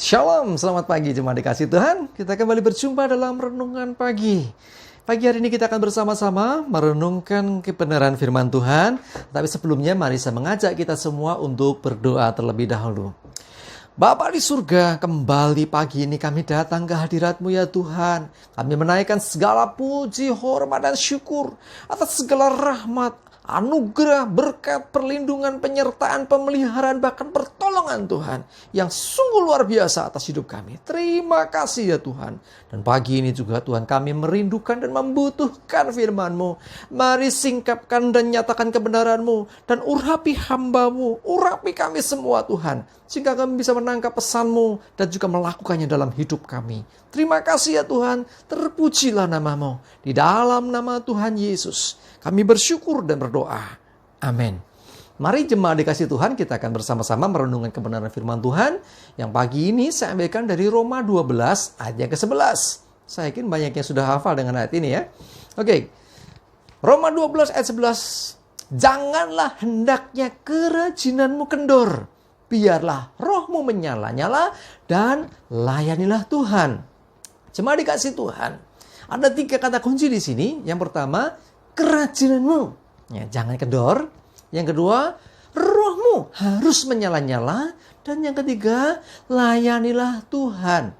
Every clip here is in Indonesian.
Shalom, selamat pagi jemaat dikasih Tuhan. Kita kembali berjumpa dalam renungan pagi. Pagi hari ini kita akan bersama-sama merenungkan kebenaran firman Tuhan. Tapi sebelumnya mari saya mengajak kita semua untuk berdoa terlebih dahulu. Bapa di surga, kembali pagi ini kami datang ke hadirat-Mu ya Tuhan. Kami menaikkan segala puji, hormat, dan syukur atas segala rahmat, anugerah, berkat, perlindungan, penyertaan, pemeliharaan, bahkan pertolongan Tuhan yang sungguh luar biasa atas hidup kami. Terima kasih ya Tuhan. Dan pagi ini juga Tuhan kami merindukan dan membutuhkan firman-Mu. Mari singkapkan dan nyatakan kebenaran-Mu dan urapi hamba-Mu, urapi kami semua Tuhan. Sehingga kami bisa menangkap pesan-Mu dan juga melakukannya dalam hidup kami. Terima kasih ya Tuhan, terpujilah nama-Mu. Di dalam nama Tuhan Yesus, kami bersyukur dan berdoa. Amin. Mari jemaat dikasih Tuhan, kita akan bersama-sama merenungkan kebenaran firman Tuhan. Yang pagi ini saya ambilkan dari Roma 12 ayat yang ke-11. Saya yakin banyak yang sudah hafal dengan ayat ini ya. Oke. Roma 12 ayat 11. Janganlah hendaknya kerajinanmu kendor. Biarlah rohmu menyala-nyala dan layanilah Tuhan. Jemaat dikasih Tuhan. Ada 3 kata kunci di sini. Yang pertama, kerajinanmu. Ya, jangan kendor. Yang kedua, rohmu harus menyala-nyala. Dan yang ketiga, layanilah Tuhan.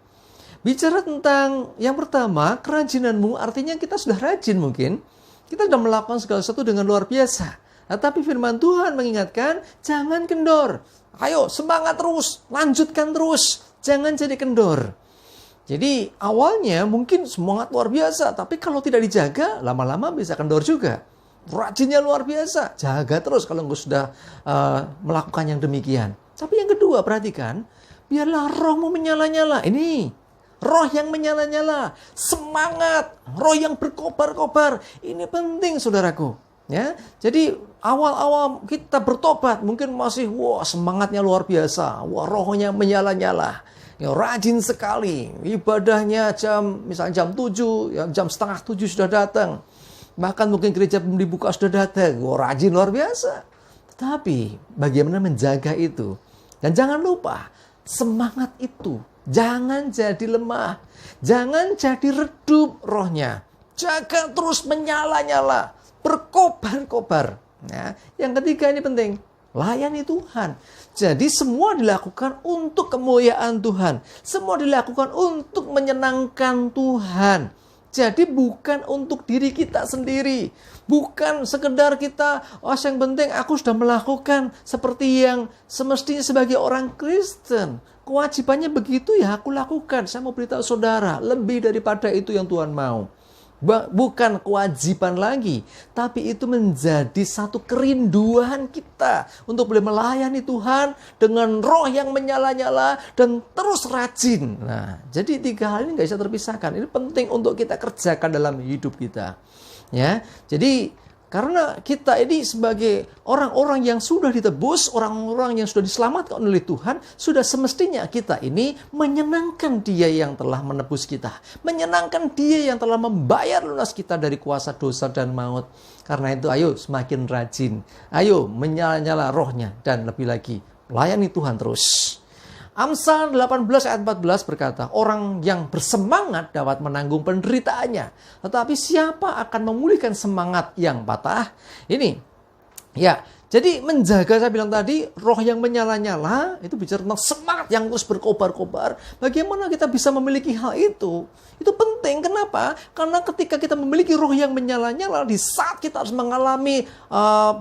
Bicara tentang yang pertama, kerajinanmu, artinya kita sudah rajin mungkin. Kita sudah melakukan segala sesuatu dengan luar biasa. Nah, tapi firman Tuhan mengingatkan, jangan kendor. Ayo semangat terus, lanjutkan terus. Jangan jadi kendor. Jadi awalnya mungkin semangat luar biasa, tapi kalau tidak dijaga, lama-lama bisa kendor juga. Rajinnya luar biasa, jaga terus kalau engkau sudah melakukan yang demikian. Tapi yang kedua, perhatikan, biarlah rohmu menyala-nyala. Ini, roh yang menyala-nyala, semangat, roh yang berkobar-kobar. Ini penting saudaraku. Ya, jadi awal-awal kita bertobat mungkin masih semangatnya luar biasa, rohnya menyala-nyala. Ya, rajin sekali, ibadahnya misalnya jam 7, ya, jam setengah 7 sudah datang. Bahkan mungkin gereja belum dibuka sudah datang, rajin luar biasa. Tetapi bagaimana menjaga itu? Dan jangan lupa, semangat itu jangan jadi lemah, jangan jadi redup rohnya. Jaga terus menyala-nyala, berkobar-kobar. Ya, yang ketiga ini penting, layani Tuhan. Jadi semua dilakukan untuk kemuliaan Tuhan. Semua dilakukan untuk menyenangkan Tuhan. Jadi bukan untuk diri kita sendiri. Bukan sekedar kita, yang penting aku sudah melakukan seperti yang semestinya sebagai orang Kristen. Kewajibannya begitu ya aku lakukan. Saya mau beritahu saudara, lebih daripada itu yang Tuhan mau. Bukan kewajiban lagi, tapi itu menjadi satu kerinduan kita untuk boleh melayani Tuhan dengan roh yang menyala-nyala dan terus rajin. Nah, jadi 3 hal ini nggak bisa terpisahkan. Ini penting untuk kita kerjakan dalam hidup kita. Ya, jadi karena kita ini sebagai orang-orang yang sudah ditebus, orang-orang yang sudah diselamatkan oleh Tuhan, sudah semestinya kita ini menyenangkan Dia yang telah menebus kita. Menyenangkan Dia yang telah membayar lunas kita dari kuasa dosa dan maut. Karena itu ayo semakin rajin. Ayo menyala-nyala rohnya dan lebih lagi layani Tuhan terus. Amsal 18 ayat 14 berkata, orang yang bersemangat dapat menanggung penderitaannya. Tetapi siapa akan memulihkan semangat yang patah? Ini, ya, jadi menjaga, saya bilang tadi, roh yang menyala-nyala, itu bicara tentang semangat yang terus berkobar-kobar. Bagaimana kita bisa memiliki hal itu? Itu penting, kenapa? Karena ketika kita memiliki roh yang menyala-nyala, di saat kita harus mengalami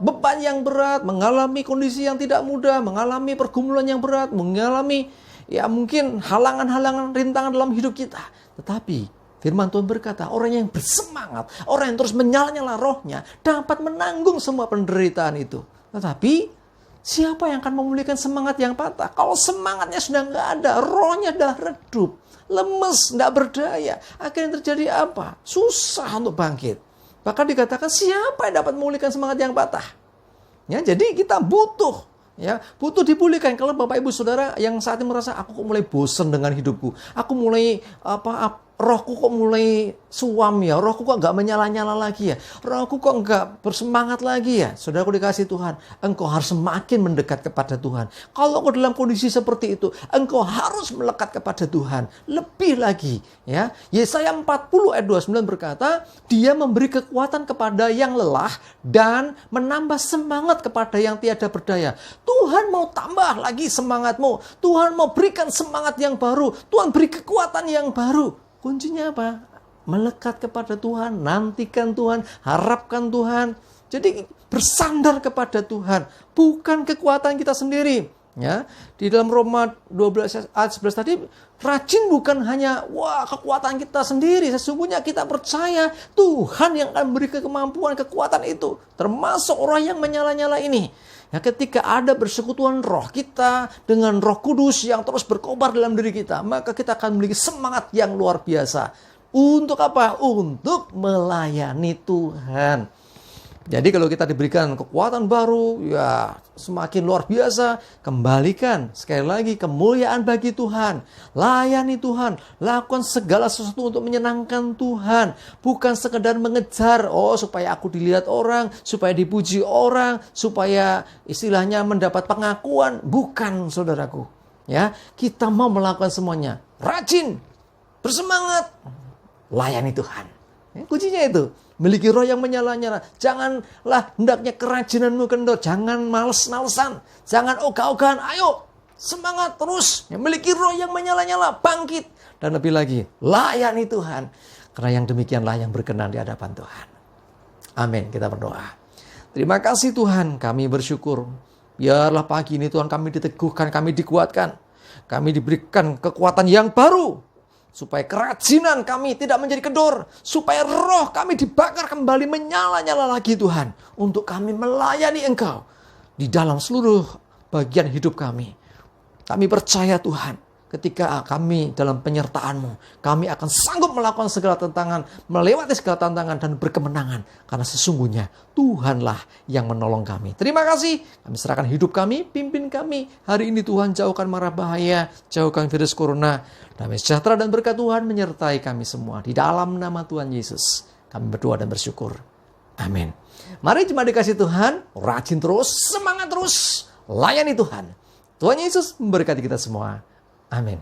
beban yang berat, mengalami kondisi yang tidak mudah, mengalami pergumulan yang berat, mengalami ya mungkin halangan-halangan, rintangan dalam hidup kita. Tetapi firman Tuhan berkata, orang yang bersemangat, orang yang terus menyala-nyala rohnya, dapat menanggung semua penderitaan itu. Tetapi siapa yang akan memulihkan semangat yang patah? Kalau semangatnya sudah nggak ada, rohnya sudah redup, lemes, nggak berdaya. Akhirnya terjadi apa? Susah untuk bangkit. Bahkan dikatakan siapa yang dapat memulihkan semangat yang patah? Ya, jadi kita butuh dipulihkan. Kalau Bapak Ibu Saudara yang saat ini merasa aku kok mulai bosan dengan hidupku, aku mulai rohku kok mulai suam ya, rohku kok nggak menyala-nyala lagi ya, rohku kok nggak bersemangat lagi ya. Saudaraku dikasih Tuhan, engkau harus semakin mendekat kepada Tuhan. Kalau engkau dalam kondisi seperti itu, engkau harus melekat kepada Tuhan. Lebih lagi ya, Yesaya 40 ayat 29 berkata, Dia memberi kekuatan kepada yang lelah dan menambah semangat kepada yang tiada berdaya. Tuhan mau tambah lagi semangatmu, Tuhan mau berikan semangat yang baru, Tuhan beri kekuatan yang baru. Kuncinya apa? Melekat kepada Tuhan, nantikan Tuhan, harapkan Tuhan. Jadi bersandar kepada Tuhan, bukan kekuatan kita sendiri. Ya, di dalam Roma 12 ayat 11 tadi, rajin bukan hanya kekuatan kita sendiri. Sesungguhnya kita percaya Tuhan yang akan beri kemampuan, kekuatan itu. Termasuk orang yang menyala-nyala ini. Ya, ketika ada persekutuan roh kita dengan Roh Kudus yang terus berkobar dalam diri kita, maka kita akan memiliki semangat yang luar biasa. Untuk apa? Untuk melayani Tuhan. Jadi kalau kita diberikan kekuatan baru, ya semakin luar biasa. Kembalikan sekali lagi kemuliaan bagi Tuhan. Layani Tuhan. Lakukan segala sesuatu untuk menyenangkan Tuhan. Bukan sekedar mengejar, supaya aku dilihat orang, supaya dipuji orang, supaya istilahnya mendapat pengakuan. Bukan, saudaraku. Ya, kita mau melakukan semuanya. Rajin, bersemangat, layani Tuhan. Kuncinya itu. Miliki roh yang menyala-nyala. Janganlah hendaknya kerajinanmu kendor. Jangan males-malesan. Jangan ogah-ogahan. Ayo, semangat terus. Memiliki roh yang menyala-nyala. Bangkit. Dan lebih lagi, layani Tuhan. Karena yang demikianlah yang berkenan di hadapan Tuhan. Amin. Kita berdoa. Terima kasih Tuhan. Kami bersyukur. Biarlah pagi ini Tuhan kami diteguhkan. Kami dikuatkan. Kami diberikan kekuatan yang baru. Supaya kerajinan kami tidak menjadi kendor. Supaya roh kami dibakar kembali menyala-nyala lagi Tuhan. Untuk kami melayani Engkau. Di dalam seluruh bagian hidup kami. Kami percaya Tuhan. Ketika kami dalam penyertaan-Mu. Kami akan sanggup melakukan segala tantangan. Melewati segala tantangan dan berkemenangan. Karena sesungguhnya Tuhanlah yang menolong kami. Terima kasih. Kami serahkan hidup kami. Pimpin kami. Hari ini Tuhan jauhkan mara bahaya. Jauhkan virus corona. Damai sejahtera dan berkat Tuhan menyertai kami semua. Di dalam nama Tuhan Yesus. Kami berdoa dan bersyukur. Amin. Mari jemaat dikasih Tuhan. Rajin terus. Semangat terus. Layani Tuhan. Tuhan Yesus memberkati kita semua. Amin.